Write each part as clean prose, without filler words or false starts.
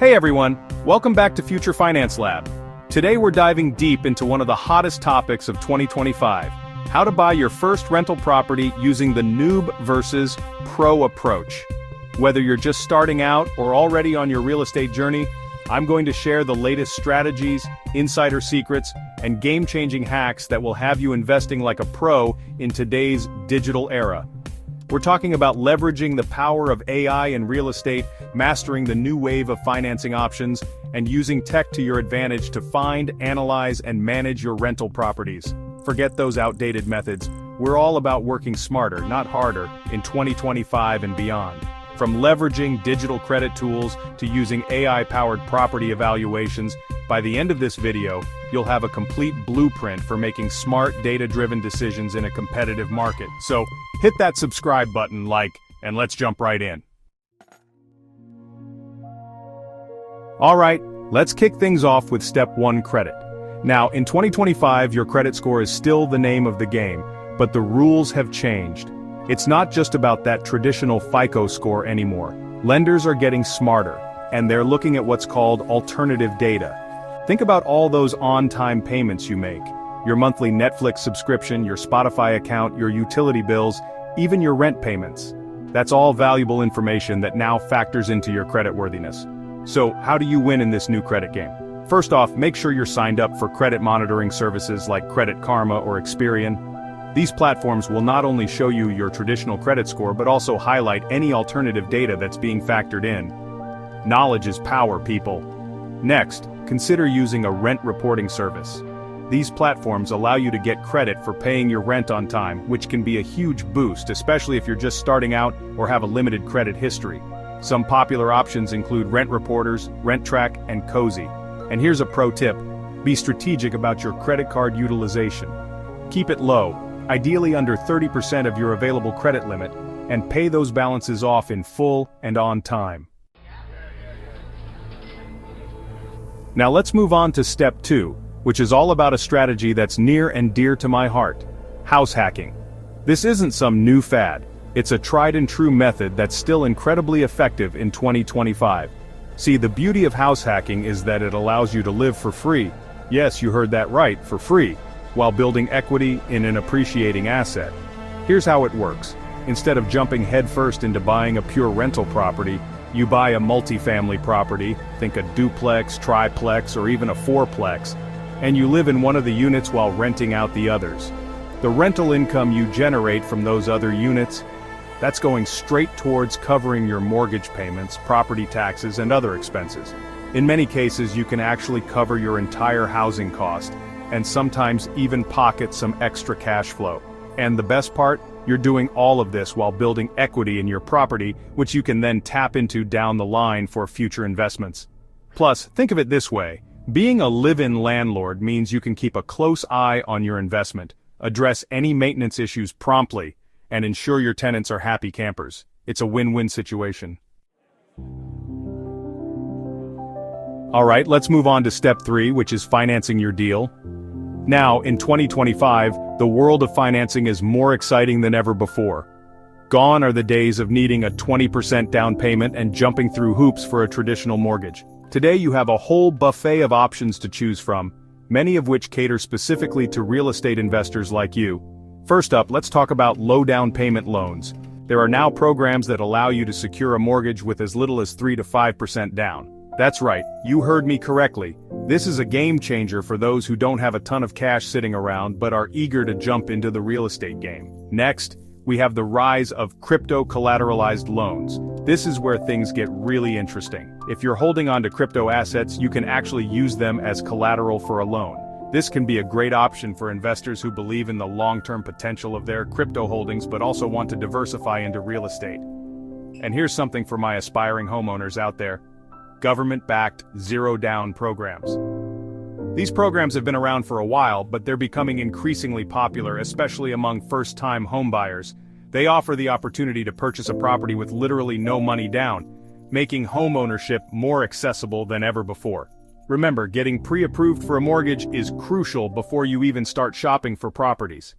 Hey everyone, welcome back to Future Finance Lab. Today we're diving deep into one of the hottest topics of 2025, how to buy your first rental property using the Noob versus Pro approach. Whether you're just starting out or already on your real estate journey, I'm going to share the latest strategies, insider secrets, and game-changing hacks that will have you investing like a pro in today's digital era. We're talking about leveraging the power of AI in real estate, mastering the new wave of financing options, and using tech to your advantage to find, analyze, and manage your rental properties. Forget those outdated methods. We're all about working smarter, not harder, in 2025 and beyond. From leveraging digital credit tools to using AI-powered property evaluations, by the end of this video, you'll have a complete blueprint for making smart, data-driven decisions in a competitive market. So, hit that subscribe button, and let's jump right in. Alright, let's kick things off with step 1, credit. Now, in 2025, your credit score is still the name of the game, but the rules have changed. It's not just about that traditional FICO score anymore. Lenders are getting smarter, and they're looking at what's called alternative data. Think about all those on-time payments you make. Your monthly Netflix subscription, your Spotify account, your utility bills, even your rent payments. That's all valuable information that now factors into your creditworthiness. So, how do you win in this new credit game? First off, make sure you're signed up for credit monitoring services like Credit Karma or Experian. These platforms will not only show you your traditional credit score but also highlight any alternative data that's being factored in. Knowledge is power, people. Next, consider using a rent reporting service. These platforms allow you to get credit for paying your rent on time, which can be a huge boost, especially if you're just starting out or have a limited credit history. Some popular options include Rent Reporters, RentTrack, and Cozy. And here's a pro tip: be strategic about your credit card utilization. Keep it low, ideally under 30% of your available credit limit, and pay those balances off in full and on time. Now let's move on to step 2, which is all about a strategy that's near and dear to my heart: house hacking. This isn't some new fad. It's a tried and true method that's still incredibly effective in 2025. See, the beauty of house hacking is that it allows you to live for free. Yes, you heard that right, for free, while building equity in an appreciating asset. Here's how it works. Instead of jumping headfirst into buying a pure rental property, you buy a multifamily property, think a duplex, triplex, or even a fourplex, and you live in one of the units while renting out the others. The rental income you generate from those other units, that's going straight towards covering your mortgage payments, property taxes, and other expenses. In many cases, you can actually cover your entire housing cost, and sometimes even pocket some extra cash flow. And the best part? You're doing all of this while building equity in your property, which you can then tap into down the line for future investments. Plus, think of it this way: being a live-in landlord means you can keep a close eye on your investment, address any maintenance issues promptly, and ensure your tenants are happy campers. It's a win-win situation. Alright, let's move on to step 3, which is financing your deal. Now, in 2025, the world of financing is more exciting than ever before. Gone are the days of needing a 20% down payment and jumping through hoops for a traditional mortgage. Today you have a whole buffet of options to choose from, many of which cater specifically to real estate investors like you. First up, let's talk about low down payment loans. There are now programs that allow you to secure a mortgage with as little as 3 to 5% down. That's right, you heard me correctly. This is a game changer for those who don't have a ton of cash sitting around but are eager to jump into the real estate game. Next, we have the rise of crypto-collateralized loans. This is where things get really interesting. If you're holding on to crypto assets, you can actually use them as collateral for a loan. This can be a great option for investors who believe in the long-term potential of their crypto holdings but also want to diversify into real estate. And here's something for my aspiring homeowners out there: government-backed, zero-down programs. These programs have been around for a while, but they're becoming increasingly popular, especially among first-time homebuyers. They offer the opportunity to purchase a property with literally no money down, making homeownership more accessible than ever before. Remember, getting pre-approved for a mortgage is crucial before you even start shopping for properties.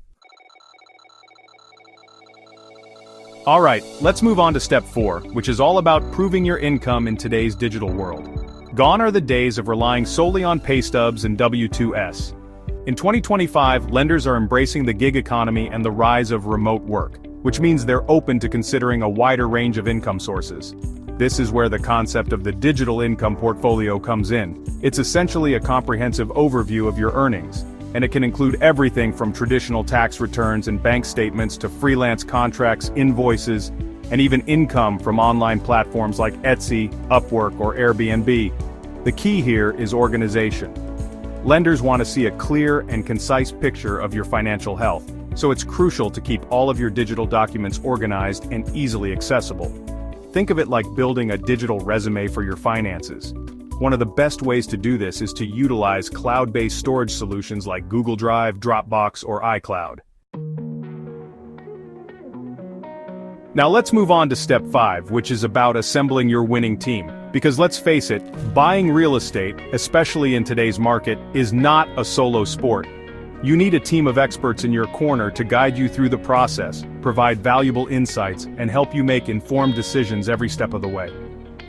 Alright, let's move on to step 4, which is all about proving your income in today's digital world. Gone are the days of relying solely on pay stubs and W-2s. In 2025, lenders are embracing the gig economy and the rise of remote work, which means they're open to considering a wider range of income sources. This is where the concept of the digital income portfolio comes in. It's essentially a comprehensive overview of your earnings, and it can include everything from traditional tax returns and bank statements to freelance contracts, invoices, and even income from online platforms like Etsy, Upwork, or Airbnb. The key here is organization. Lenders want to see a clear and concise picture of your financial health, so it's crucial to keep all of your digital documents organized and easily accessible. Think of it like building a digital resume for your finances. One of the best ways to do this is to utilize cloud-based storage solutions like Google Drive, Dropbox, or iCloud. Now let's move on to step 5, which is about assembling your winning team. Because let's face it, buying real estate, especially in today's market, is not a solo sport. You need a team of experts in your corner to guide you through the process, provide valuable insights, and help you make informed decisions every step of the way.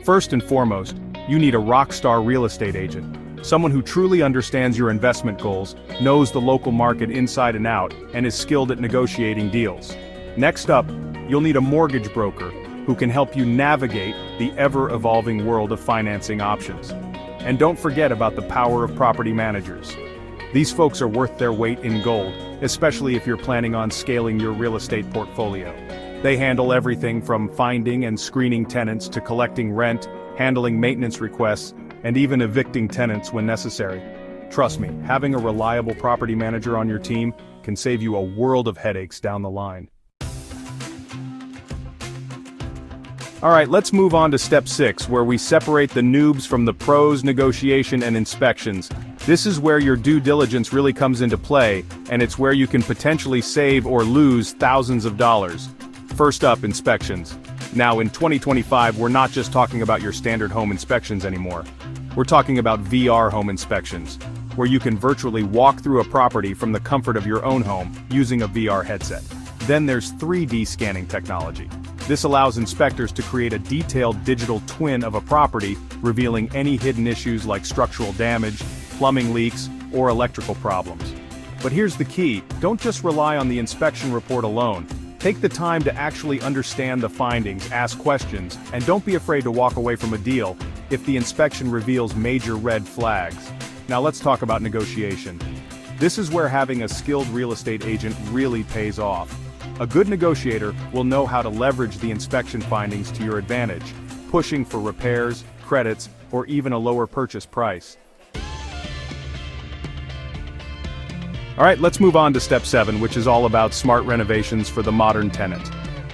First and foremost, you need a rock-star real estate agent. Someone who truly understands your investment goals, knows the local market inside and out, and is skilled at negotiating deals. Next up, you'll need a mortgage broker who can help you navigate the ever-evolving world of financing options. And don't forget about the power of property managers. These folks are worth their weight in gold, especially if you're planning on scaling your real estate portfolio. They handle everything from finding and screening tenants to collecting rent, handling maintenance requests, and even evicting tenants when necessary. Trust me, having a reliable property manager on your team can save you a world of headaches down the line. Alright, let's move on to step 6, where we separate the noobs from the pros: negotiation and inspections. This is where your due diligence really comes into play, and it's where you can potentially save or lose thousands of dollars. First up, inspections. Now in 2025, we're not just talking about your standard home inspections anymore. We're talking about VR home inspections, where you can virtually walk through a property from the comfort of your own home using a VR headset. Then there's 3D scanning technology. This allows inspectors to create a detailed digital twin of a property, revealing any hidden issues like structural damage, plumbing leaks, or electrical problems. But here's the key: don't just rely on the inspection report alone. Take the time to actually understand the findings, ask questions, and don't be afraid to walk away from a deal if the inspection reveals major red flags. Now let's talk about negotiation. This is where having a skilled real estate agent really pays off. A good negotiator will know how to leverage the inspection findings to your advantage, pushing for repairs, credits, or even a lower purchase price. Alright, let's move on to step 7, which is all about smart renovations for the modern tenant.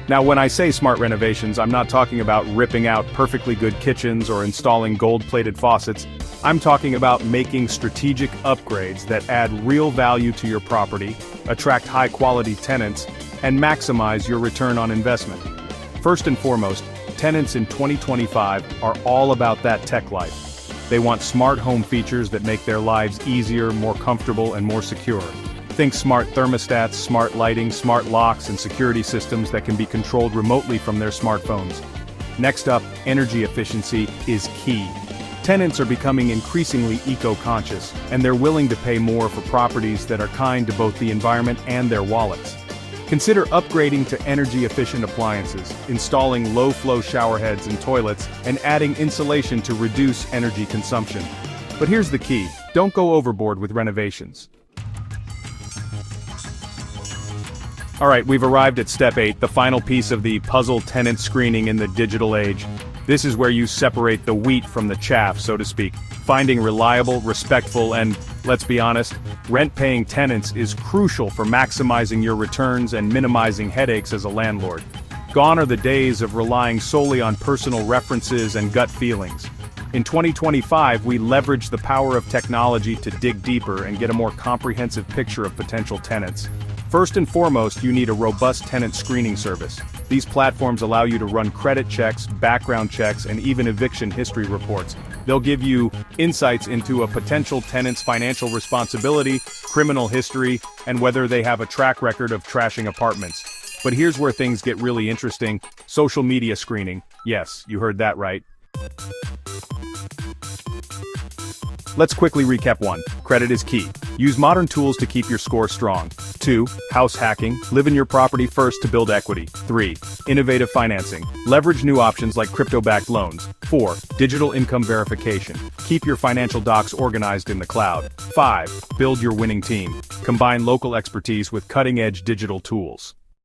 Now when I say smart renovations, I'm not talking about ripping out perfectly good kitchens or installing gold-plated faucets. I'm talking about making strategic upgrades that add real value to your property, attract high-quality tenants, and maximize your return on investment. First and foremost, tenants in 2025 are all about that tech life. They want smart home features that make their lives easier, more comfortable, and more secure. Think smart thermostats, smart lighting, smart locks, and security systems that can be controlled remotely from their smartphones. Next up, energy efficiency is key. Tenants are becoming increasingly eco-conscious, and they're willing to pay more for properties that are kind to both the environment and their wallets. Consider upgrading to energy-efficient appliances, installing low-flow shower heads and toilets, and adding insulation to reduce energy consumption. But here's the key: don't go overboard with renovations. Alright, we've arrived at step 8, the final piece of the puzzle: tenant screening in the digital age. This is where you separate the wheat from the chaff, so to speak. Finding reliable, respectful, and, let's be honest, rent-paying tenants is crucial for maximizing your returns and minimizing headaches as a landlord. Gone are the days of relying solely on personal references and gut feelings. In 2025, we leverage the power of technology to dig deeper and get a more comprehensive picture of potential tenants. First and foremost, you need a robust tenant screening service. These platforms allow you to run credit checks, background checks, and even eviction history reports. They'll give you insights into a potential tenant's financial responsibility, criminal history, and whether they have a track record of trashing apartments. But here's where things get really interesting: social media screening. Yes, you heard that right. Let's quickly recap. 1. Credit is key. Use modern tools to keep your score strong. 2. House hacking. Live in your property first to build equity. 3. Innovative financing. Leverage new options like crypto-backed loans. 4. Digital income verification. Keep your financial docs organized in the cloud. 5. Build your winning team. Combine local expertise with cutting-edge digital tools.